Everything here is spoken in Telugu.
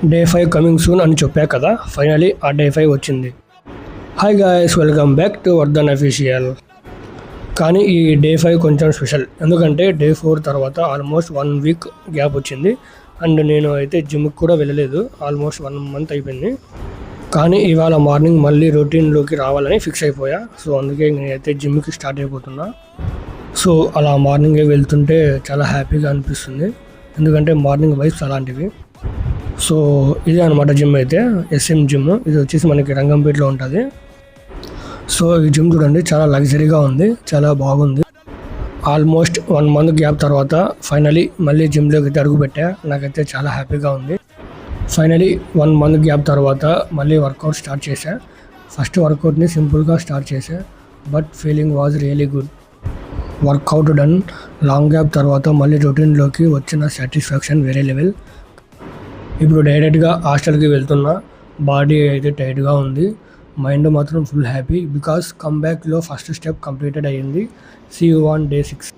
డే 5 కమింగ్ సూన్ అని చెప్పా కదా, ఫైనలీ ఆ డే 5 వచ్చింది. Hi guys, welcome back to Vardhan official. కానీ ఈ డే 5 కొంచెం స్పెషల్, ఎందుకంటే డే 4 తర్వాత ఆల్మోస్ట్ 1 వీక్ గ్యాప్ వచ్చింది. అండ్ నేను అయితే జిమ్కి కూడా వెళ్ళలేదు, ఆల్మోస్ట్ 1 మంత్ అయిపోయింది. కానీ ఇవాళ మార్నింగ్ మళ్ళీ రొటీన్లోకి రావాలని ఫిక్స్ అయిపోయా. సో అందుకే నేనైతే జిమ్కి స్టార్ట్ అయిపోతున్నా. సో అలా మార్నింగే వెళ్తుంటే చాలా హ్యాపీగా అనిపిస్తుంది, ఎందుకంటే మార్నింగ్ వైబ్స్ అలాంటివి. సో ఇదే అనమాట జిమ్ అయితే, ఎస్ఎం జిమ్. ఇది వచ్చేసి మనకి రంగంపేటలో ఉంటుంది. సో ఈ జిమ్ చూడండి, చాలా లగ్జరీగా ఉంది, చాలా బాగుంది. ఆల్మోస్ట్ 1 మంత్ గ్యాప్ తర్వాత ఫైనలీ మళ్ళీ జిమ్లోకి అయితే అడుగుపెట్టా. నాకైతే చాలా హ్యాపీగా ఉంది. ఫైనలీ 1 మంత్ గ్యాప్ తర్వాత మళ్ళీ వర్కౌట్ స్టార్ట్ చేశా. ఫస్ట్ వర్కౌట్ని సింపుల్గా స్టార్ట్ చేశా, but feeling was really good. Workout done. Long gap తర్వాత మళ్ళీ రొటీన్లోకి వచ్చిన సాటిస్ఫాక్షన్ వేరే లెవెల్. ఇప్పుడు డైరెక్ట్గా హాస్టల్కి వెళ్తున్నా. బాడీ అయితే టైట్గా ఉంది, మైండ్ మాత్రం ఫుల్ హ్యాపీ, బికాస్ కమ్బ్యాక్లో ఫస్ట్ స్టెప్ కంప్లీటెడ్ అయ్యింది. See you on day 6.